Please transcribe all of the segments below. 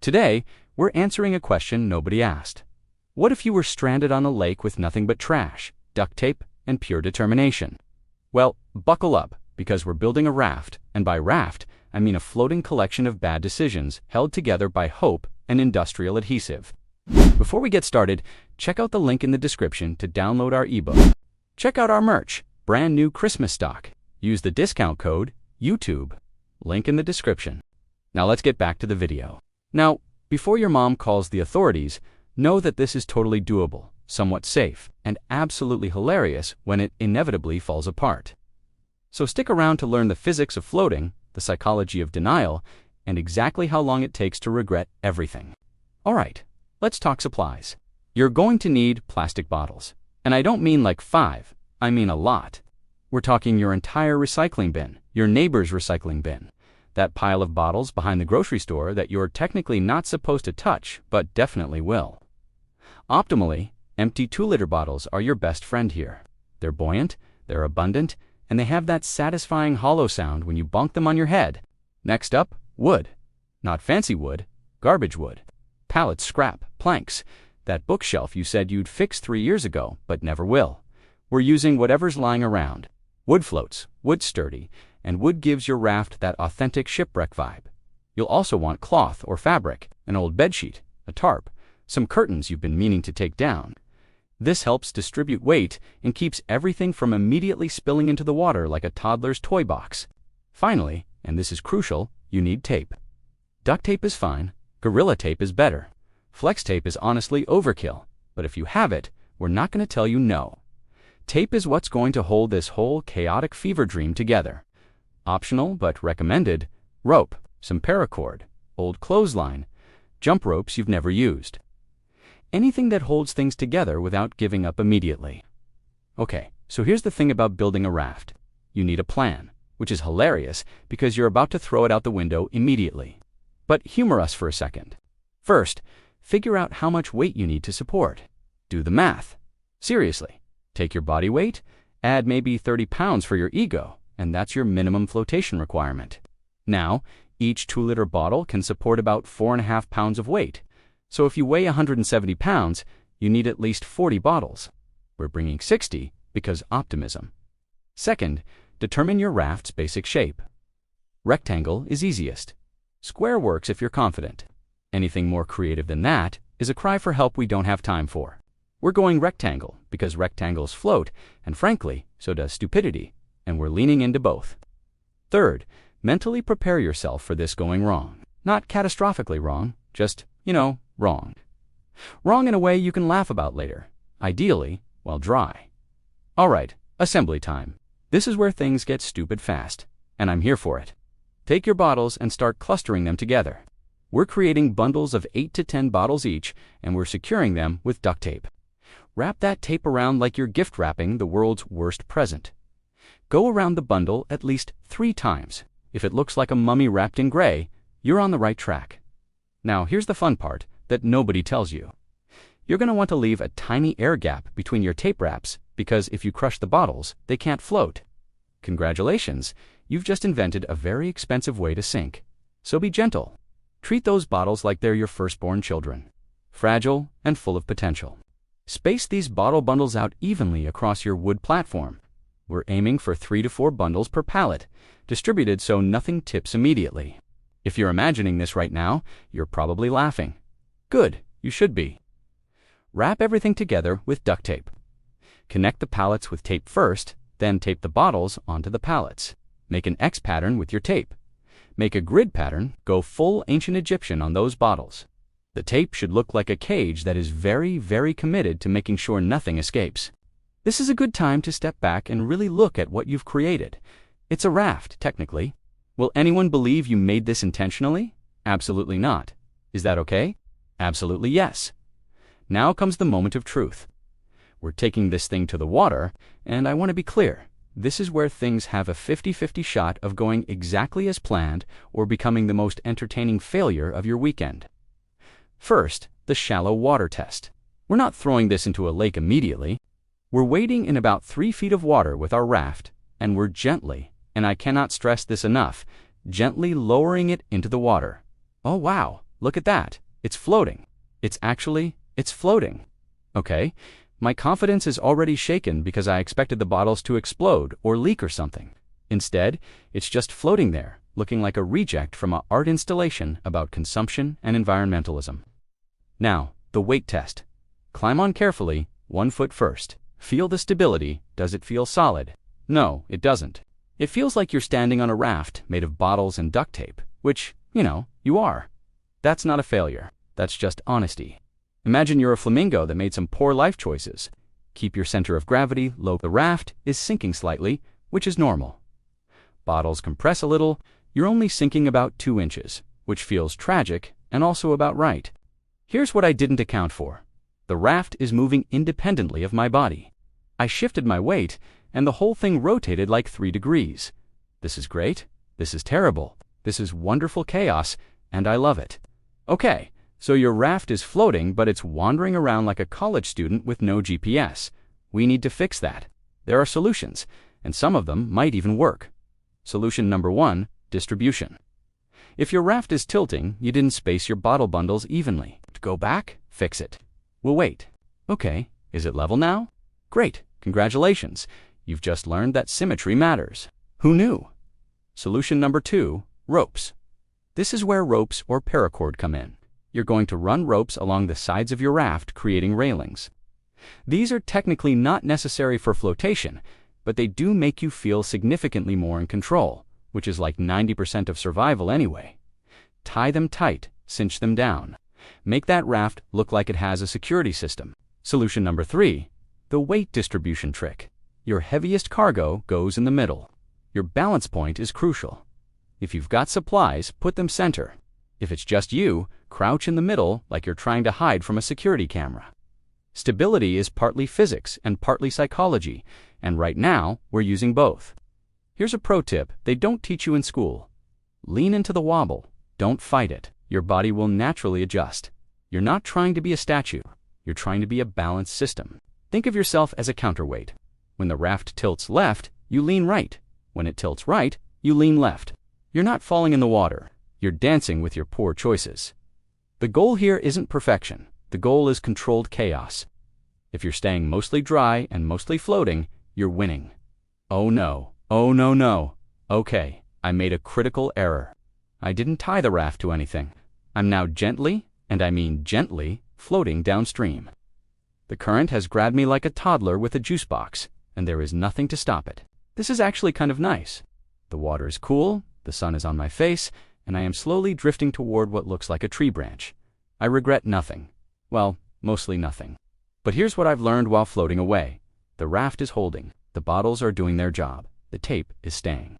Today, we're answering a question nobody asked. What if you were stranded on a lake with nothing but trash, duct tape, and pure determination? Well, buckle up, because we're building a raft, and by raft, I mean a floating collection of bad decisions held together by hope and industrial adhesive. Before we get started, check out the link in the description to download our ebook. Check out our merch, brand new Christmas stock. Use the discount code YouTube. Link in the description. Now let's get back to the video. Now, before your mom calls the authorities, know that this is totally doable, somewhat safe, and absolutely hilarious when it inevitably falls apart. So stick around to learn the physics of floating, the psychology of denial, and exactly how long it takes to regret everything. Alright, let's talk supplies. You're going to need plastic bottles. And I don't mean like 5, I mean a lot. We're talking your entire recycling bin, your neighbor's recycling bin, that pile of bottles behind the grocery store that you're technically not supposed to touch, but definitely will. Optimally, empty 2-liter bottles are your best friend here. They're buoyant, they're abundant, and they have that satisfying hollow sound when you bonk them on your head. Next up, wood. Not fancy wood, garbage wood. Pallets, scrap, planks. That bookshelf you said you'd fix 3 years ago, but never will. We're using whatever's lying around. Wood floats, wood's sturdy, and wood gives your raft that authentic shipwreck vibe. You'll also want cloth or fabric, an old bedsheet, a tarp, some curtains you've been meaning to take down. This helps distribute weight and keeps everything from immediately spilling into the water like a toddler's toy box. Finally, and this is crucial, you need tape. Duct tape is fine, Gorilla Tape is better. Flex tape is honestly overkill, but if you have it, we're not going to tell you no. Tape is what's going to hold this whole chaotic fever dream together. Optional but recommended, rope, some paracord, old clothesline, jump ropes you've never used. Anything that holds things together without giving up immediately. Okay, so here's the thing about building a raft. You need a plan, which is hilarious because you're about to throw it out the window immediately. But humor us for a second. First, figure out how much weight you need to support. Do the math. Seriously, take your body weight, add maybe 30 pounds for your ego, and that's your minimum flotation requirement. Now, each 2-liter bottle can support about 4.5 pounds of weight. So if you weigh 170 pounds, you need at least 40 bottles. We're bringing 60 because optimism. Second, determine your raft's basic shape. Rectangle is easiest. Square works if you're confident. Anything more creative than that is a cry for help we don't have time for. We're going rectangle because rectangles float, and frankly, so does stupidity, and we're leaning into both. Third, mentally prepare yourself for this going wrong. Not catastrophically wrong, just, wrong. Wrong in a way you can laugh about later, ideally while dry. Alright, assembly time. This is where things get stupid fast, and I'm here for it. Take your bottles and start clustering them together. We're creating bundles of 8 to 10 bottles each, and we're securing them with duct tape. Wrap that tape around like you're gift wrapping the world's worst present. Go around the bundle at least 3 times. If it looks like a mummy wrapped in gray, you're on the right track. Now here's the fun part that nobody tells you. You're going to want to leave a tiny air gap between your tape wraps because if you crush the bottles, they can't float. Congratulations, you've just invented a very expensive way to sink. So be gentle. Treat those bottles like they're your firstborn children. Fragile and full of potential. Space these bottle bundles out evenly across your wood platform. We're aiming for 3 to 4 bundles per pallet, distributed so nothing tips immediately. If you're imagining this right now, you're probably laughing. Good, you should be. Wrap everything together with duct tape. Connect the pallets with tape first, then tape the bottles onto the pallets. Make an X pattern with your tape. Make a grid pattern, go full ancient Egyptian on those bottles. The tape should look like a cage that is very, very committed to making sure nothing escapes. This is a good time to step back and really look at what you've created. It's a raft, technically. Will anyone believe you made this intentionally? Absolutely not. Is that okay? Absolutely yes. Now comes the moment of truth. We're taking this thing to the water, and I want to be clear. This is where things have a 50-50 shot of going exactly as planned or becoming the most entertaining failure of your weekend. First, the shallow water test. We're not throwing this into a lake immediately. We're wading in about 3 feet of water with our raft, and we're gently, and I cannot stress this enough, gently lowering it into the water. Oh wow, look at that. It's floating. It's floating. Okay, my confidence is already shaken because I expected the bottles to explode or leak or something. Instead, it's just floating there, looking like a reject from an art installation about consumption and environmentalism. Now, the weight test. Climb on carefully, 1 foot first. Feel the stability. Does it feel solid? No, it doesn't. It feels like you're standing on a raft made of bottles and duct tape, which, you are. That's not a failure. That's just honesty. Imagine you're a flamingo that made some poor life choices. Keep your center of gravity low. The raft is sinking slightly, which is normal. Bottles compress a little. You're only sinking about 2 inches, which feels tragic and also about right. Here's what I didn't account for. The raft is moving independently of my body. I shifted my weight, and the whole thing rotated like 3 degrees. This is great. This is terrible. This is wonderful chaos, and I love it. Okay, so your raft is floating, but it's wandering around like a college student with no GPS. We need to fix that. There are solutions, and some of them might even work. Solution number 1, distribution. If your raft is tilting, you didn't space your bottle bundles evenly. Go back, fix it. We'll wait. Okay, is it level now? Great, congratulations. You've just learned that symmetry matters. Who knew? Solution number 2, ropes. This is where ropes or paracord come in. You're going to run ropes along the sides of your raft, creating railings. These are technically not necessary for flotation, but they do make you feel significantly more in control, which is like 90% of survival anyway. Tie them tight, cinch them down. Make that raft look like it has a security system. Solution number 3, the weight distribution trick. Your heaviest cargo goes in the middle. Your balance point is crucial. If you've got supplies, put them center. If it's just you, crouch in the middle like you're trying to hide from a security camera. Stability is partly physics and partly psychology, and right now, we're using both. Here's a pro tip they don't teach you in school. Lean into the wobble. Don't fight it. Your body will naturally adjust. You're not trying to be a statue. You're trying to be a balanced system. Think of yourself as a counterweight. When the raft tilts left, you lean right. When it tilts right, you lean left. You're not falling in the water. You're dancing with your poor choices. The goal here isn't perfection. The goal is controlled chaos. If you're staying mostly dry and mostly floating, you're winning. Oh no. Oh no no. Okay, I made a critical error. I didn't tie the raft to anything. I'm now gently, and I mean gently, floating downstream. The current has grabbed me like a toddler with a juice box, and there is nothing to stop it. This is actually kind of nice. The water is cool, the sun is on my face, and I am slowly drifting toward what looks like a tree branch. I regret nothing. Well, mostly nothing. But here's what I've learned while floating away. The raft is holding. The bottles are doing their job. The tape is staying.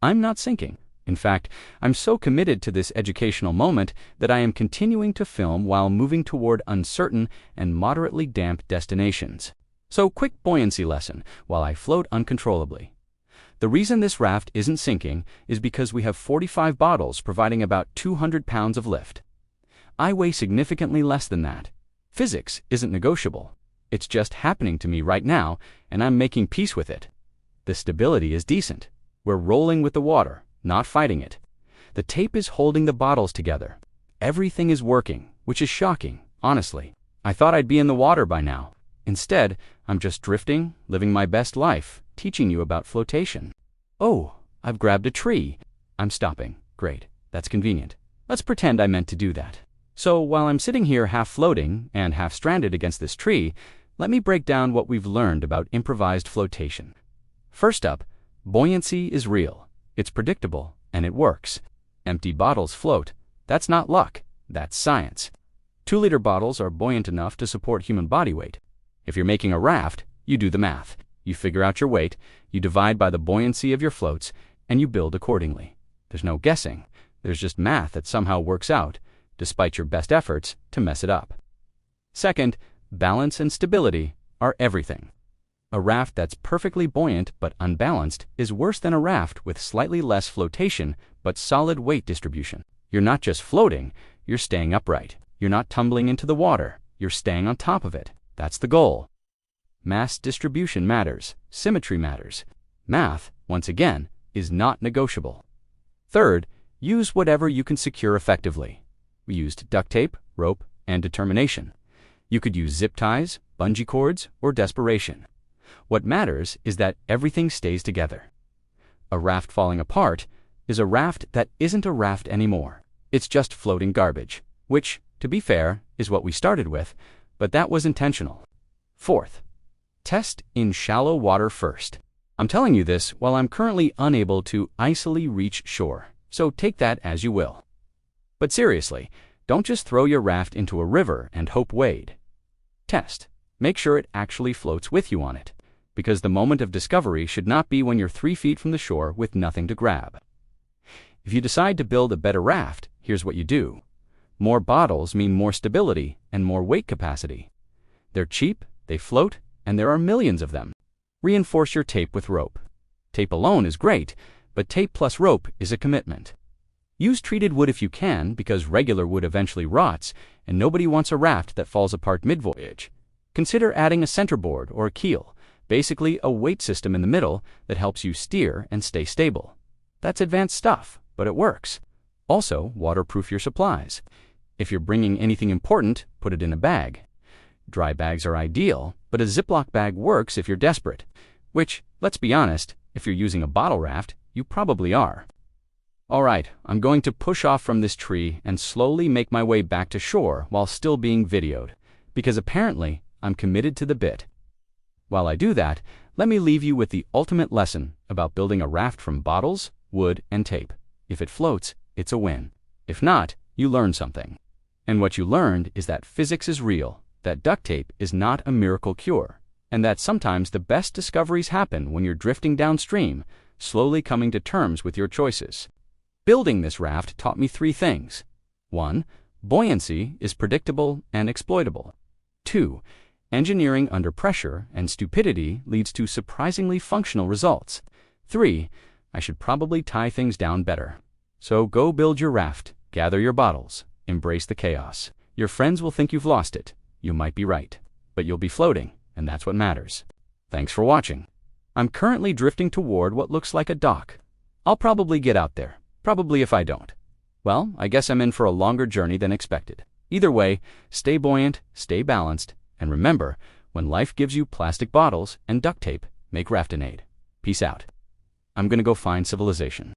I'm not sinking. In fact, I'm so committed to this educational moment that I am continuing to film while moving toward uncertain and moderately damp destinations. So, quick buoyancy lesson while I float uncontrollably. The reason this raft isn't sinking is because we have 45 bottles providing about 200 pounds of lift. I weigh significantly less than that. Physics isn't negotiable. It's just happening to me right now, and I'm making peace with it. The stability is decent. We're rolling with the water, not fighting it. The tape is holding the bottles together. Everything is working, which is shocking, honestly. I thought I'd be in the water by now. Instead, I'm just drifting, living my best life, teaching you about flotation. Oh, I've grabbed a tree. I'm stopping. Great. That's convenient. Let's pretend I meant to do that. So while I'm sitting here half floating and half stranded against this tree, let me break down what we've learned about improvised flotation. First up, buoyancy is real. It's predictable, and it works. Empty bottles float. That's not luck. That's science. 2-liter bottles are buoyant enough to support human body weight. If you're making a raft, you do the math. You figure out your weight, you divide by the buoyancy of your floats, and you build accordingly. There's no guessing. There's just math that somehow works out, despite your best efforts to mess it up. Second, balance and stability are everything. A raft that's perfectly buoyant but unbalanced is worse than a raft with slightly less flotation but solid weight distribution. You're not just floating, you're staying upright. You're not tumbling into the water, you're staying on top of it. That's the goal. Mass distribution matters. Symmetry matters. Math, once again, is not negotiable. Third, use whatever you can secure effectively. We used duct tape, rope, and determination. You could use zip ties, bungee cords, or desperation. What matters is that everything stays together. A raft falling apart is a raft that isn't a raft anymore. It's just floating garbage, which, to be fair, is what we started with, but that was intentional. Fourth, test in shallow water first. I'm telling you this while I'm currently unable to easily reach shore, so take that as you will. But seriously, don't just throw your raft into a river and hope wade. Test. Make sure it actually floats with you on it, because the moment of discovery should not be when you're 3 feet from the shore with nothing to grab. If you decide to build a better raft, here's what you do. More bottles mean more stability and more weight capacity. They're cheap, they float, and there are millions of them. Reinforce your tape with rope. Tape alone is great, but tape plus rope is a commitment. Use treated wood if you can, because regular wood eventually rots, and nobody wants a raft that falls apart mid-voyage. Consider adding a centerboard or a keel, basically a weight system in the middle that helps you steer and stay stable. That's advanced stuff, but it works. Also, waterproof your supplies. If you're bringing anything important, put it in a bag. Dry bags are ideal, but a Ziploc bag works if you're desperate, which, let's be honest, if you're using a bottle raft, you probably are. Alright, I'm going to push off from this tree and slowly make my way back to shore while still being videoed, because apparently I'm committed to the bit. While I do that, let me leave you with the ultimate lesson about building a raft from bottles, wood, and tape. If it floats, it's a win. If not, you learn something. And what you learned is that physics is real, that duct tape is not a miracle cure, and that sometimes the best discoveries happen when you're drifting downstream, slowly coming to terms with your choices. Building this raft taught me 3 things. 1. Buoyancy is predictable and exploitable. 2. Engineering under pressure and stupidity leads to surprisingly functional results. 3. I should probably tie things down better. So go build your raft, gather your bottles, embrace the chaos. Your friends will think you've lost it. You might be right, but you'll be floating, and that's what matters. Thanks for watching. I'm currently drifting toward what looks like a dock. I'll probably get out there. Probably if I don't. Well, I guess I'm in for a longer journey than expected. Either way, stay buoyant, stay balanced, and remember, when life gives you plastic bottles and duct tape, make Raftinade. Peace out. I'm gonna go find civilization.